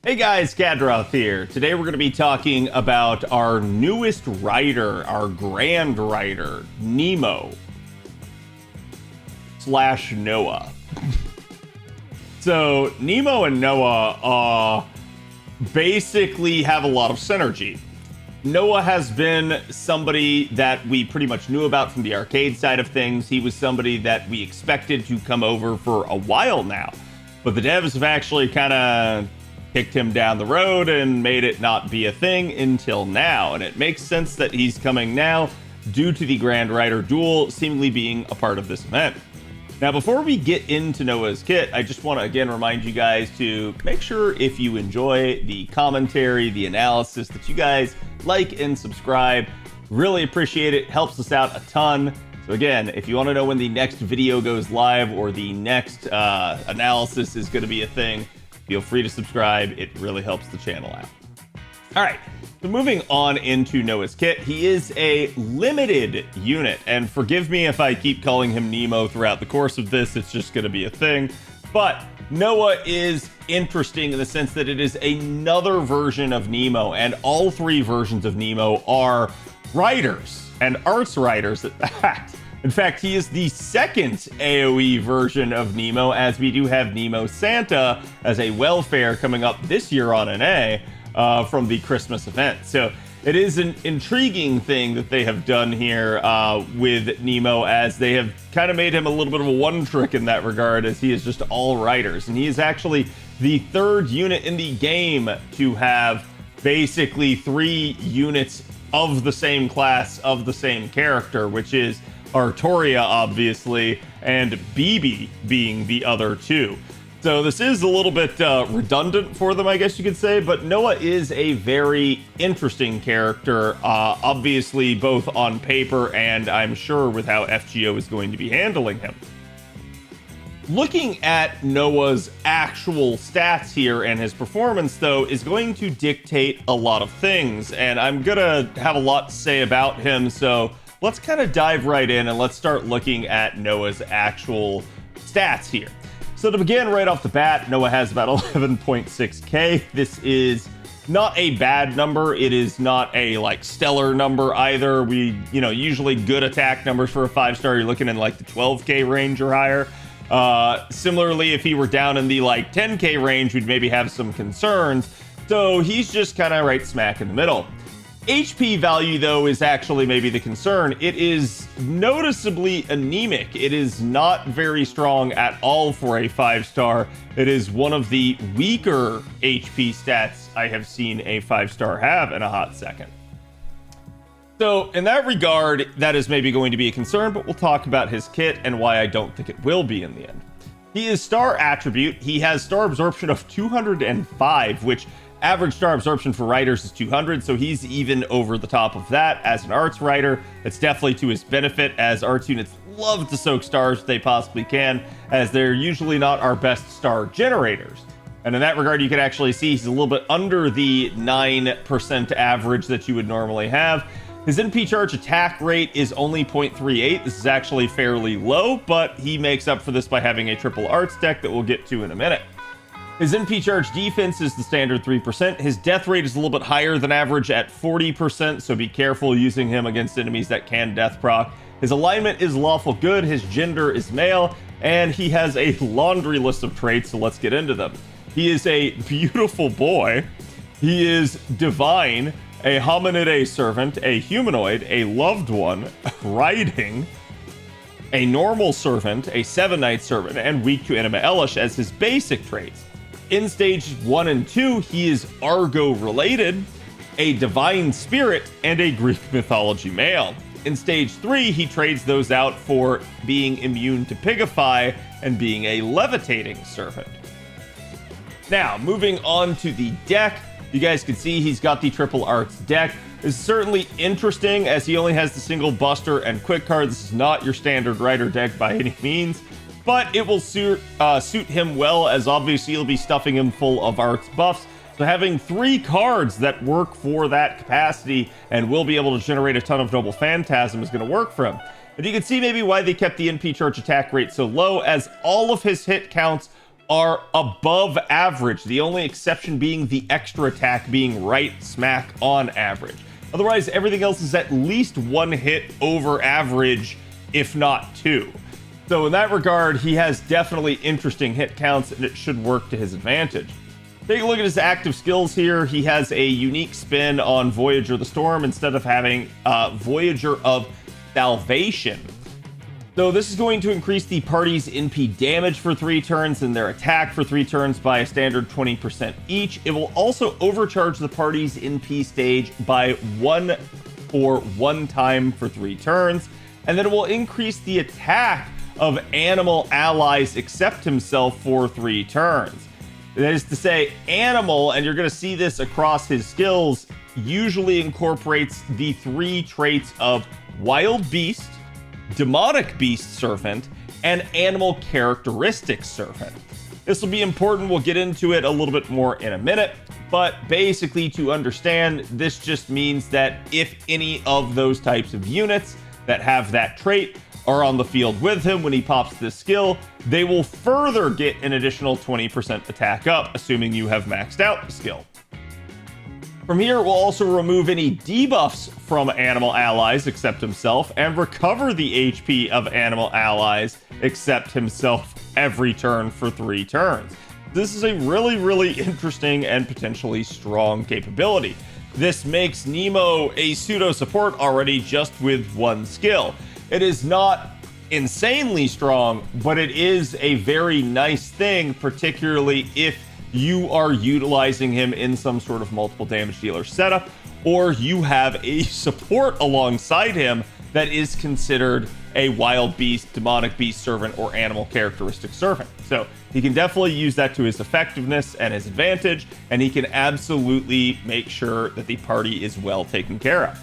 Hey guys, Khadroth here. Today we're going to be talking about our newest writer, our grand writer, Nemo / Noah. So Nemo and Noah basically have a lot of synergy. Noah has been somebody that we pretty much knew about from the arcade side of things. He was somebody that we expected to come over for a while now, but the devs have actually kind of kicked him down the road and made it not be a thing until now. And it makes sense that he's coming now due to the Grand Rider duel seemingly being a part of this event. Now, before we get into Noah's kit, I just want to again remind you guys to make sure if you enjoy the commentary, the analysis, that you guys like and subscribe. Really appreciate it. Helps us out a ton. So again, if you want to know when the next video goes live or the next analysis is going to be a thing, feel free to subscribe. It really helps the channel out. All right, so moving on into Noah's kit, he is a limited unit, and forgive me if I keep calling him Nemo throughout the course of this, it's just gonna be a thing. But Noah is interesting in the sense that it is another version of Nemo, and all three versions of Nemo are writers and arts writers at that. In fact, he is the second AoE version of Nemo, as we do have Nemo Santa as a welfare coming up this year on NA from the Christmas event. So it is an intriguing thing that they have done here with Nemo, as they have kind of made him a little bit of a one trick in that regard, as he is just all writers. And he is actually the third unit in the game to have basically 3 units of the same class, of the same character, which is Artoria, obviously, and BB being the other 2. So this is a little bit redundant for them, I guess you could say, but Noah is a very interesting character, obviously both on paper and I'm sure with how FGO is going to be handling him. Looking at Noah's actual stats here and his performance, though, is going to dictate a lot of things, and I'm gonna have a lot to say about him, so let's kind of dive right in and let's start looking at Noah's actual stats here. So to begin right off the bat, Noah has about 11.6k. This is not a bad number. It is not a like stellar number either. We, usually good attack numbers for a 5-star, you're looking in like the 12k range or higher. Similarly, if he were down in the like 10k range, we'd maybe have some concerns. So he's just kind of right smack in the middle. HP value, though, is actually maybe the concern. It is noticeably anemic. It is not very strong at all for a 5-star. It is one of the weaker HP stats I have seen a 5-star have in a hot second. So in that regard, that is maybe going to be a concern, but we'll talk about his kit and why I don't think it will be in the end. He is star attribute. He has star absorption of 205, which average star absorption for writers is 200, so he's even over the top of that as an arts writer. It's definitely to his benefit, as arts units love to soak stars if they possibly can, as they're usually not our best star generators. And in that regard, you can actually see he's a little bit under the 9% average that you would normally have. His NP charge attack rate is only 0.38. This is actually fairly low, but he makes up for this by having a triple arts deck that we'll get to in a minute. His NP charge defense is the standard 3%. His death rate is a little bit higher than average at 40%, so be careful using him against enemies that can death proc. His alignment is lawful good, his gender is male, and he has a laundry list of traits, so let's get into them. He is a beautiful boy. He is divine, a hominid servant, a humanoid, a loved one, riding, a normal servant, a 7-night servant, and weak to anima elish as his basic traits. In stage 1 and 2, he is Argo related, a divine spirit, and a Greek mythology male. In stage 3, he trades those out for being immune to Pigify and being a levitating servant. Now, moving on to the deck, you guys can see he's got the triple arts deck. This is certainly interesting, as he only has the single buster and quick card. This is not your standard writer deck by any means, but it will suit him well, as obviously you'll be stuffing him full of arts buffs. So having 3 cards that work for that capacity and will be able to generate a ton of Noble Phantasm is going to work for him. And you can see maybe why they kept the NP charge attack rate so low, as all of his hit counts are above average, the only exception being the extra attack being right smack on average. Otherwise, everything else is at least one hit over average, if not two. So in that regard, he has definitely interesting hit counts, and it should work to his advantage. Take a look at his active skills here. He has a unique spin on Voyager of the Storm instead of having Voyager of Salvation. So this is going to increase the party's NP damage for 3 turns and their attack for 3 turns by a standard 20% each. It will also overcharge the party's NP stage by 1 for 1 time for 3 turns. And then it will increase the attack of animal allies except himself for 3 turns. That is to say, animal, and you're going to see this across his skills, usually incorporates the 3 traits of Wild Beast, Demonic Beast Servant, and Animal Characteristic Servant. This will be important. We'll get into it a little bit more in a minute, but basically to understand, this just means that if any of those types of units that have that trait are on the field with him when he pops this skill, they will further get an additional 20% attack up, assuming you have maxed out the skill. From here, we'll also remove any debuffs from animal allies except himself and recover the HP of animal allies except himself every turn for 3 turns. This is a really interesting and potentially strong capability. This makes Nemo a pseudo support already just with 1 skill. It is not insanely strong, but it is a very nice thing, particularly if you are utilizing him in some sort of multiple damage dealer setup, or you have a support alongside him that is considered a Wild Beast, Demonic Beast Servant, or Animal Characteristic Servant. So he can definitely use that to his effectiveness and his advantage, and he can absolutely make sure that the party is well taken care of.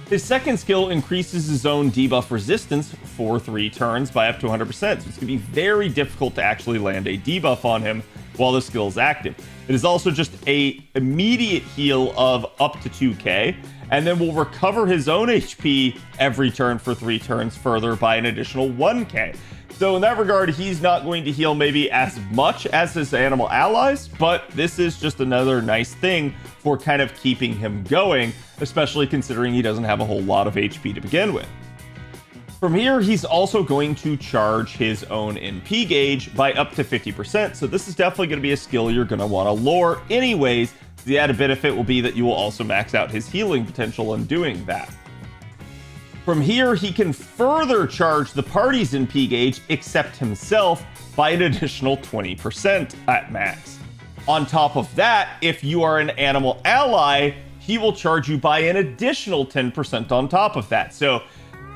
His second skill increases his own debuff resistance for 3 turns by up to 100%, so it's going to be very difficult to actually land a debuff on him while the skill is active. It is also just a immediate heal of up to 2k, and then will recover his own HP every turn for 3 turns further by an additional 1k. So in that regard, he's not going to heal maybe as much as his animal allies, but this is just another nice thing for kind of keeping him going, especially considering he doesn't have a whole lot of HP to begin with. From here, he's also going to charge his own NP gauge by up to 50%, so this is definitely going to be a skill you're going to want to lore anyways. The added benefit will be that you will also max out his healing potential in doing that. From here, he can further charge the party's NP gauge except himself by an additional 20% at max. On top of that, if you are an animal ally, he will charge you by an additional 10% on top of that. So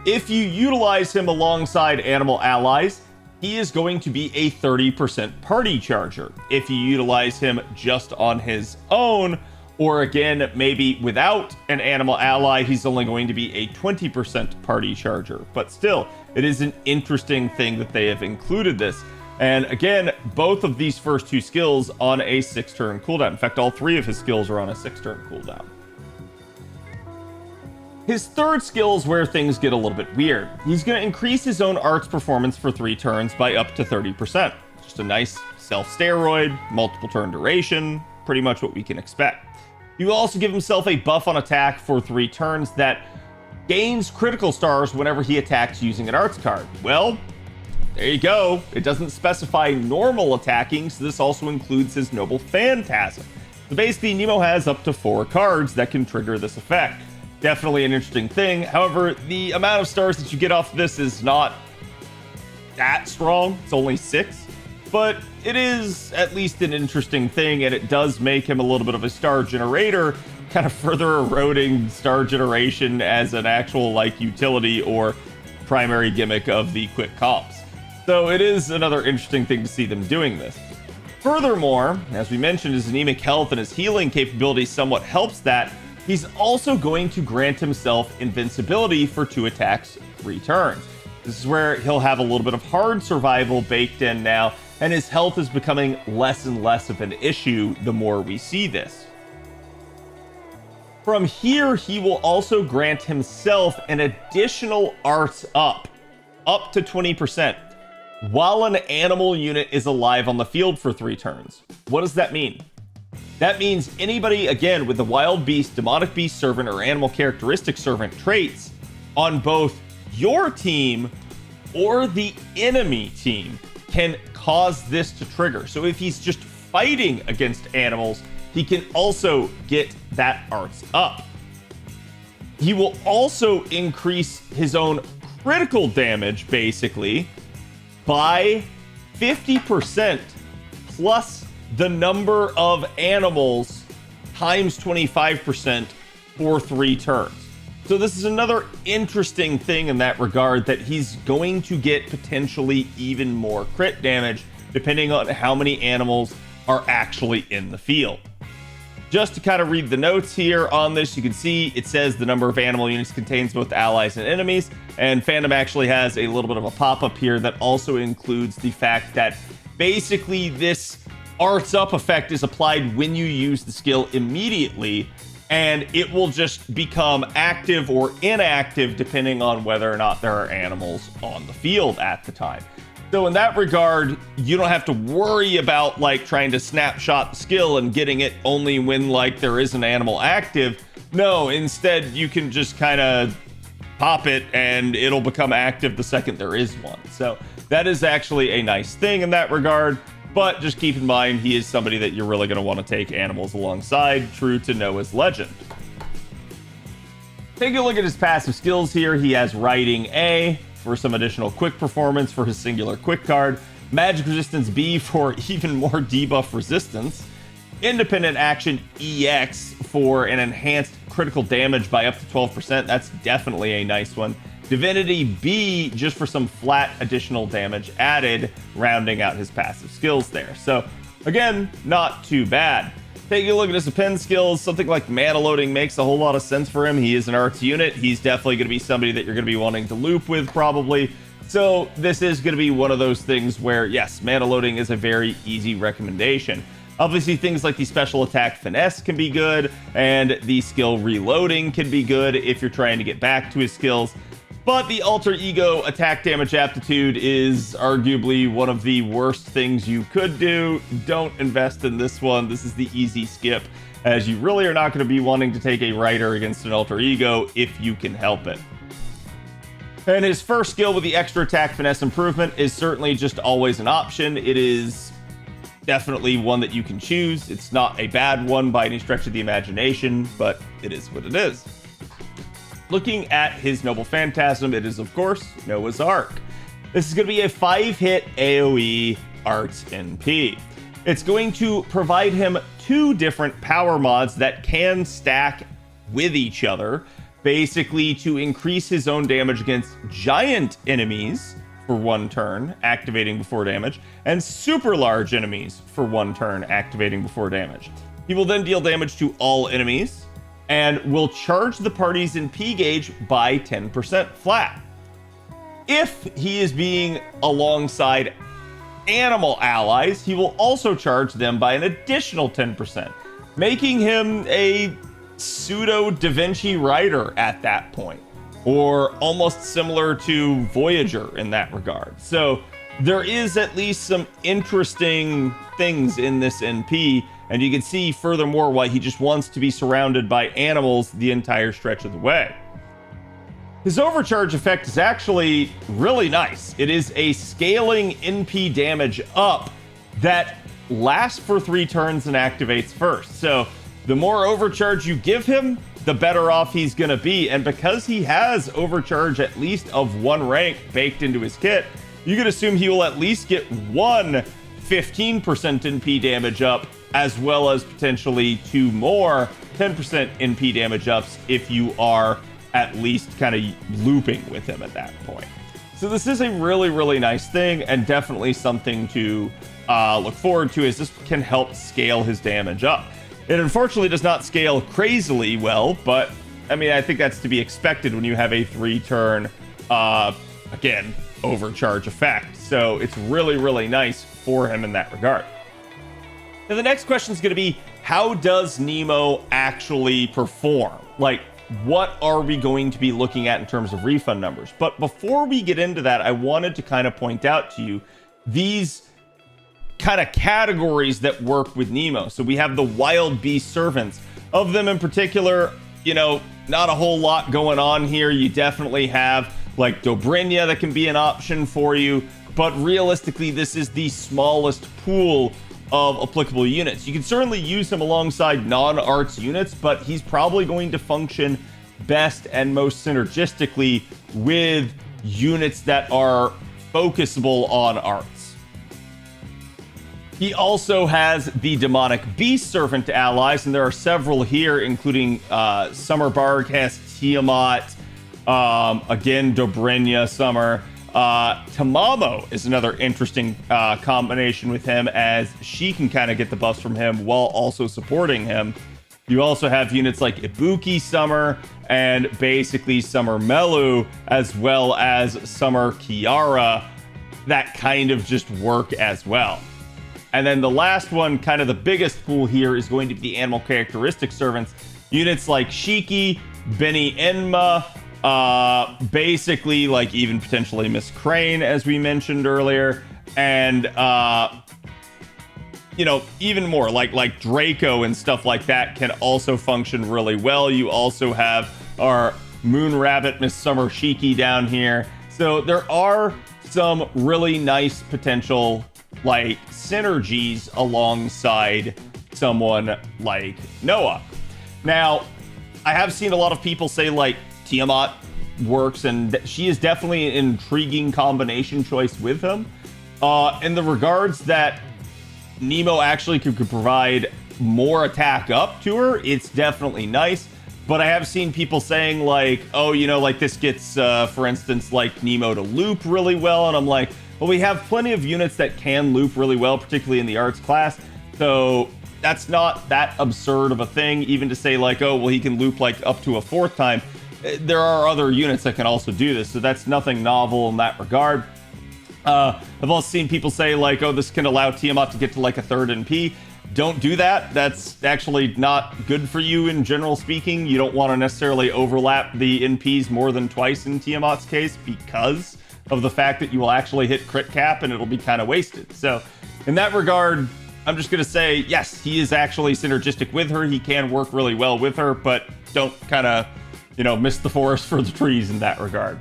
if you utilize him alongside animal allies, he is going to be a 30% party charger. If you utilize him just on his own, or again, maybe without an animal ally, he's only going to be a 20% party charger. But still, it is an interesting thing that they have included this. And again, both of these first 2 skills on a 6-turn cooldown. In fact, all 3 of his skills are on a 6-turn cooldown. His third skill is where things get a little bit weird. He's going to increase his own arts performance for 3 turns by up to 30%. Just a nice self-steroid, multiple turn duration, pretty much what we can expect. He will also give himself a buff on attack for 3 turns that gains critical stars whenever he attacks using an arts card. Well, there you go. It doesn't specify normal attacking, so this also includes his Noble Phantasm. So basically, Nemo has up to 4 cards that can trigger this effect. Definitely an interesting thing. However, the amount of stars that you get off this is not that strong. It's only 6. But it is at least an interesting thing, and it does make him a little bit of a star generator, kind of further eroding star generation as an actual like utility or primary gimmick of the quick comps. So it is another interesting thing to see them doing this. Furthermore, as we mentioned, his anemic health and his healing capability somewhat helps that. He's also going to grant himself invincibility for 2 attacks, 3 turns. This is where he'll have a little bit of hard survival baked in now, and his health is becoming less and less of an issue the more we see this. From here, he will also grant himself an additional arts up to 20%. while an animal unit is alive on the field for 3 turns. What does that mean? That means anybody, again, with the Wild Beast, Demonic Beast Servant, or Animal Characteristic Servant traits on both your team or the enemy team can cause this to trigger. So if he's just fighting against animals, he can also get that arts up. He will also increase his own critical damage, basically, by 50% plus the number of animals times 25% for 3 turns. So this is another interesting thing in that regard, that he's going to get potentially even more crit damage depending on how many animals are actually in the field. Just to kind of read the notes here on this, you can see it says the number of animal units contains both allies and enemies, and Phantom actually has a little bit of a pop-up here that also includes the fact that basically this arts up effect is applied when you use the skill immediately, and it will just become active or inactive depending on whether or not there are animals on the field at the time. So in that regard, you don't have to worry about like trying to snapshot the skill and getting it only when like there is an animal active. No, instead you can just kind of pop it and it'll become active the second there is one. So that is actually a nice thing in that regard. But just keep in mind, he is somebody that you're really going to want to take animals alongside, true to Noah's legend. Taking a look at his passive skills here, he has Riding A for some additional quick performance for his singular quick card, Magic Resistance B for even more debuff resistance, Independent Action EX for an enhanced critical damage by up to 12%. That's definitely a nice one. Divinity B just for some flat additional damage added, rounding out his passive skills there. So again, not too bad. Taking a look at his append skills, something like mana loading makes a whole lot of sense for him. He is an arts unit. He's definitely going to be somebody that you're going to be wanting to loop with probably. So this is going to be one of those things where, yes, mana loading is a very easy recommendation. Obviously, things like the special attack finesse can be good, and the skill reloading can be good if you're trying to get back to his skills. But the alter ego attack damage aptitude is arguably one of the worst things you could do. Don't invest in this one. This is the easy skip, as you really are not going to be wanting to take a rider against an alter ego if you can help it. And his first skill with the extra attack finesse improvement is certainly just always an option. It is definitely one that you can choose. It's not a bad one by any stretch of the imagination, but it is what it is. Looking at his Noble Phantasm, it is, of course, Noah's Ark. This is going to be a 5-hit AoE Arts NP. It's going to provide him 2 different power mods that can stack with each other, basically to increase his own damage against giant enemies for 1 turn, activating before damage, and super large enemies for 1 turn, activating before damage. He will then deal damage to all enemies, and will charge the party's NP gauge by 10% flat. If he is being alongside animal allies, he will also charge them by an additional 10%, making him a pseudo Da Vinci rider at that point, or almost similar to Voyager in that regard. So there is at least some interesting things in this NP, and you can see furthermore why he just wants to be surrounded by animals the entire stretch of the way. His overcharge effect is actually really nice. It is a scaling NP damage up that lasts for 3 turns and activates first. So the more overcharge you give him, the better off he's going to be. And because he has overcharge at least of 1 rank baked into his kit, you can assume he will at least get 1 15% NP damage up, as well as potentially 2 more 10% NP damage ups if you are at least kind of looping with him at that point. So this is a really, really nice thing, and definitely something to look forward to, as this can help scale his damage up. It unfortunately does not scale crazily well, but I mean, I think that's to be expected when you have a 3-turn, again, overcharge effect. So it's really, really nice for him in that regard. Now, the next question is going to be, how does Nemo actually perform? Like, what are we going to be looking at in terms of refund numbers? But before we get into that, I wanted to kind of point out to you these kind of categories that work with Nemo. So we have the wild beast servants. Of them in particular, you know, not a whole lot going on here. You definitely have like Dobrynya that can be an option for you, but realistically, this is the smallest pool of applicable units. You can certainly use him alongside non-arts units, but he's probably going to function best and most synergistically with units that are focusable on arts. He also has the demonic beast servant allies, and there are several here, including Summer Barghest, Tiamat, again Dobrynya, Summer. Tamamo is another interesting combination with him, as she can kind of get the buffs from him while also supporting him. You also have units like Ibuki Summer and basically Summer Melu, as well as Summer Kiara, that kind of just work as well. And then the last one, kind of the biggest pool here, is going to be the animal characteristic servants. Units like Shiki, Benny Enma, basically like even potentially Miss Crane, as we mentioned earlier, and you know, even more like Draco and stuff like that can also function really well. You also have our Moon Rabbit, Miss Summer Shiki down here. So there are some really nice potential like synergies alongside someone like Noah. Now, I have seen a lot of people say like Tiamat works, and she is definitely an intriguing combination choice with him. In the regards that Nemo actually could provide more attack up to her, it's definitely nice. But I have seen people saying like, oh, you know, like this gets, for instance, like Nemo to loop really well. And I'm like, well, we have plenty of units that can loop really well, particularly in the arts class. So that's not that absurd of a thing, even to say like, oh, well, he can loop like up to a fourth time. There are other units that can also do this, so that's nothing novel in that regard. I've also seen people say like, oh, this can allow Tiamat to get to like a third NP. Don't do that. That's actually not good for you in general speaking. You don't want to necessarily overlap the NPs more than twice in Tiamat's case, because of the fact that you will actually hit crit cap and it'll be kind of wasted. So in that regard, I'm just going to say, yes, he is actually synergistic with her. He can work really well with her, but don't kind of, you know, miss the forest for the trees in that regard.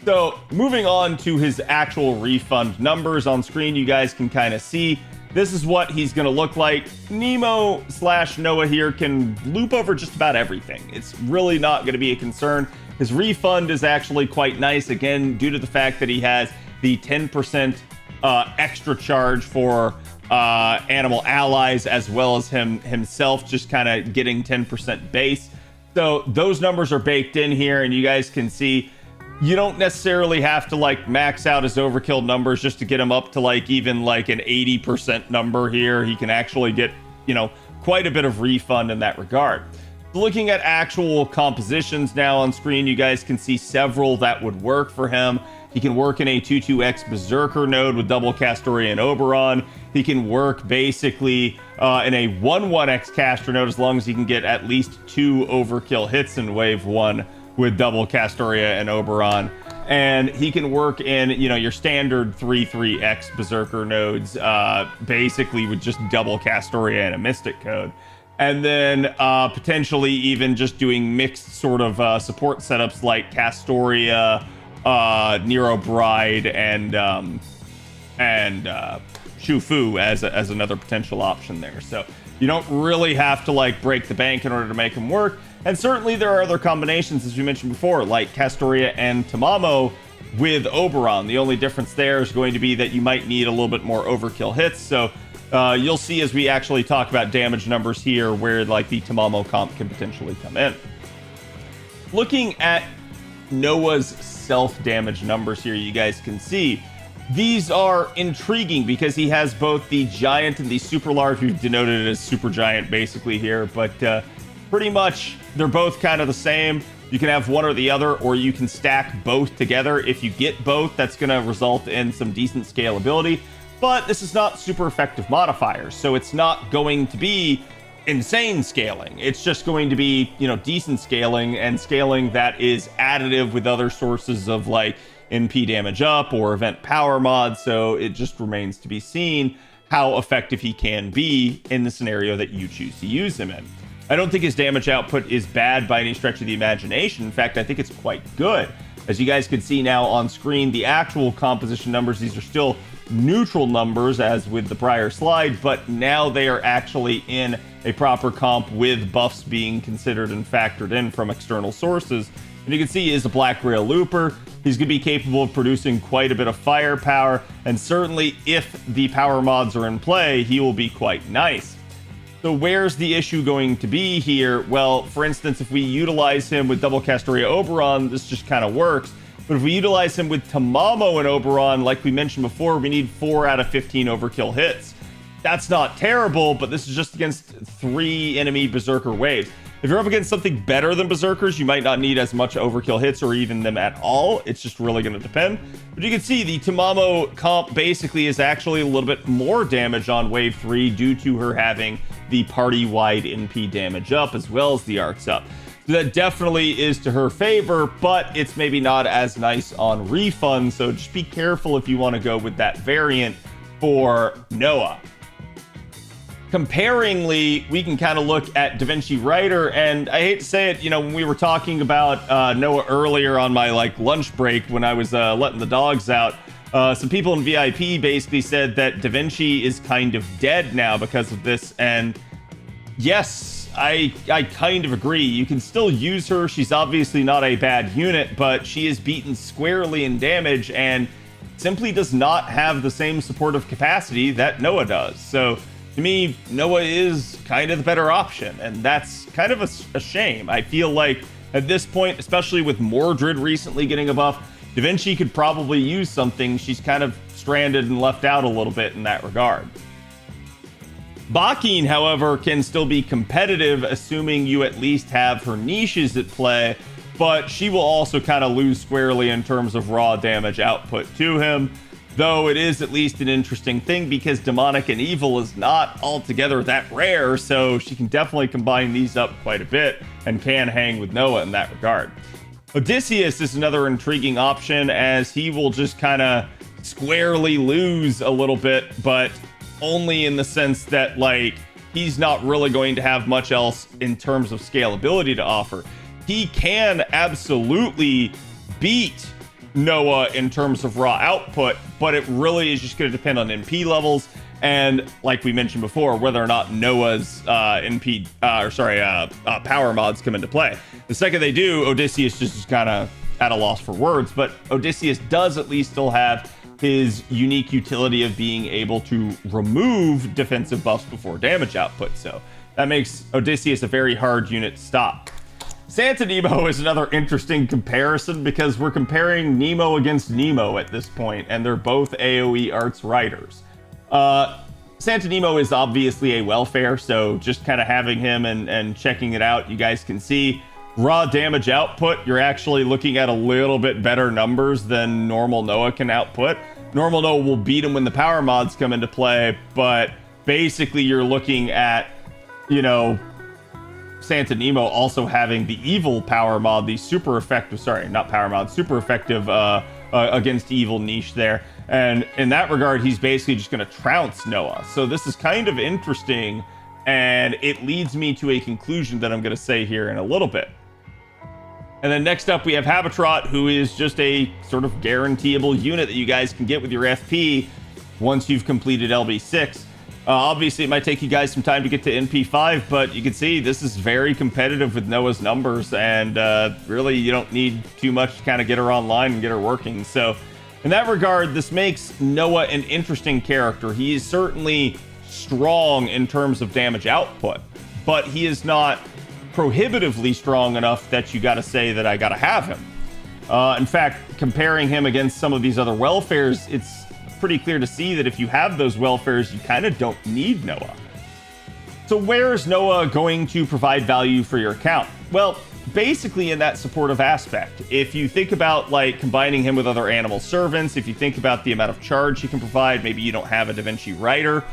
So moving on to his actual refund numbers on screen, you guys can kind of see this is what he's going to look like. Nemo / Noah here can loop over just about everything. It's really not going to be a concern. His refund is actually quite nice, again, due to the fact that he has the 10% extra charge for animal allies, as well as himself just kind of getting 10% base. So those numbers are baked in here, and you guys can see you don't necessarily have to like max out his overkill numbers just to get him up to like even like an 80% number here. He can actually get, you know, quite a bit of refund in that regard. Looking at actual compositions now on screen, you guys can see several that would work for him. He can work in a 2-2x Berserker node with double Castoria and Oberon. He can work basically in a 1-1x Caster node, as long as he can get at least 2 overkill hits in wave 1 with double Castoria and Oberon. And he can work in, you know, your standard 3-3x Berserker nodes, basically with just double Castoria and a Mystic code. And then potentially even just doing mixed sort of support setups like Castoria, Nero Bride, and Shufu as another potential option there. So you don't really have to like break the bank in order to make them work. And certainly there are other combinations, as we mentioned before, like Castoria and Tamamo with Oberon. The only difference there is going to be that you might need a little bit more overkill hits. So you'll see as we actually talk about damage numbers here where like the Tamamo comp can potentially come in. Looking at Noah's self-damage numbers here, you guys can see these are intriguing because he has both the giant and the super large. We've denoted it as super giant basically here, but pretty much they're both kind of the same. You can have one or the other, or you can stack both together. If you get both, that's going to result in some decent scalability, but this is not super effective modifiers, so it's not going to be insane scaling. It's just going to be, you know, decent scaling, and scaling that is additive with other sources of like NP damage up or event power mod. So it just remains to be seen how effective he can be in the scenario that you choose to use him in. I don't think his damage output is bad by any stretch of the imagination. In fact, I think it's quite good. As you guys can see now on screen, the actual composition numbers, these are still neutral numbers as with the prior slide, but now they are actually in a proper comp with buffs being considered and factored in from external sources. And you can see he is a Black Rail Looper. He's going to be capable of producing quite a bit of firepower, and certainly if the power mods are in play, he will be quite nice. So where's the issue going to be here? Well, for instance, if we utilize him with Double Castoria Oberon, this just kind of works. But if we utilize him with Tamamo and Oberon, like we mentioned before, we need 4 out of 15 overkill hits. That's not terrible, but this is just against 3 enemy Berserker waves. If you're up against something better than Berserkers, you might not need as much overkill hits or even them at all. It's just really going to depend. But you can see the Tamamo comp basically is actually a little bit more damage on wave 3 due to her having the party-wide NP damage up as well as the arts up. So that definitely is to her favor, but it's maybe not as nice on Refund. So just be careful if you want to go with that variant for Noah. Comparingly, we can kind of look at Da Vinci Rider, and I hate to say it, you know, when we were talking about Noah earlier on my like lunch break when I was letting the dogs out, some people in VIP basically said that Da Vinci is kind of dead now because of this, and yes, I kind of agree. You can still use her. She's obviously not a bad unit, but she is beaten squarely in damage and simply does not have the same supportive capacity that Noah does. So to me, Noah is kind of the better option, and that's kind of a shame. I feel like at this point, especially with Mordred recently getting a buff, Da Vinci could probably use something. She's kind of stranded and left out a little bit in that regard. Bakine, however, can still be competitive, assuming you at least have her niches at play, but she will also kind of lose squarely in terms of raw damage output to him. Though it is at least an interesting thing because Demonic and Evil is not altogether that rare, so she can definitely combine these up quite a bit and can hang with Noah in that regard. Odysseus is another intriguing option as he will just kind of squarely lose a little bit, but only in the sense that like he's not really going to have much else in terms of scalability to offer. He can absolutely beat Noah in terms of raw output, but it really is just going to depend on NP levels and, like we mentioned before, whether or not Noah's power mods come into play. The second they do, Odysseus just is kind of at a loss for words, but Odysseus does at least still have his unique utility of being able to remove defensive buffs before damage output, so that makes Odysseus a very hard unit to stop. Santa Nemo is another interesting comparison because we're comparing Nemo against Nemo at this point, and they're both AoE Arts writers. Santa Nemo is obviously a welfare, so just kind of having him and checking it out, you guys can see raw damage output, you're actually looking at a little bit better numbers than normal Noah can output. Normal Noah will beat him when the power mods come into play, but basically you're looking at, you know, Santa Nemo also having the evil power mod, the super effective, super effective against evil niche there. And in that regard, he's basically just going to trounce Noah. So this is kind of interesting, and it leads me to a conclusion that I'm going to say here in a little bit. And then next up, we have Habitrot, who is just a sort of guaranteeable unit that you guys can get with your FP once you've completed LB6. Obviously, it might take you guys some time to get to NP5, but you can see this is very competitive with Noah's numbers, and really, you don't need too much to kind of get her online and get her working. So in that regard, this makes Noah an interesting character. He is certainly strong in terms of damage output, but he is not prohibitively strong enough that you got to say that I got to have him. In fact, comparing him against some of these other welfares, it's pretty clear to see that if you have those welfares, you kind of don't need Noah. So where is Noah going to provide value for your account? Well, basically in that supportive aspect. If you think about like combining him with other animal servants, if you think about the amount of charge he can provide, maybe you don't have a Da Vinci Rider,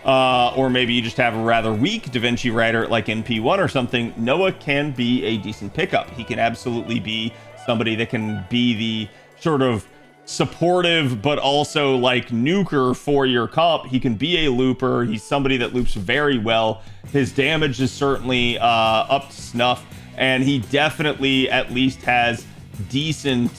or maybe you just have a rather weak Da Vinci writer like NP1 or something, Noah can be a decent pickup. He can absolutely be somebody that can be the sort of supportive but also like nuker for your comp. He can be a looper. He's somebody that loops very well. His damage is certainly up to snuff, and he definitely at least has decent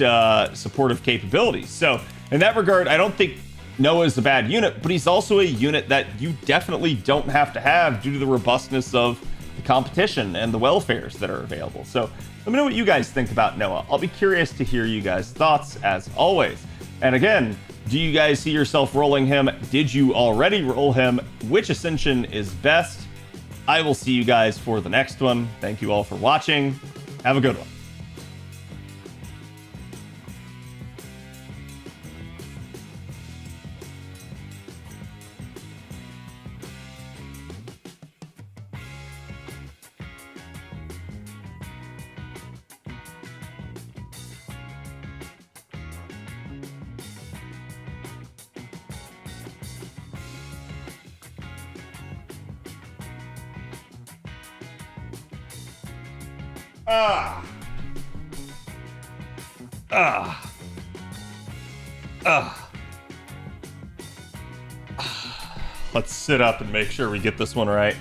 supportive capabilities. So in that regard, I don't think Noah is a bad unit, but he's also a unit that you definitely don't have to have due to the robustness of the competition and the welfares that are available. So let me know what you guys think about Noah. I'll be curious to hear you guys' thoughts as always. And again, do you guys see yourself rolling him? Did you already roll him? Which Ascension is best? I will see you guys for the next one. Thank you all for watching. Have a good one. Let's sit up and make sure we get this one right.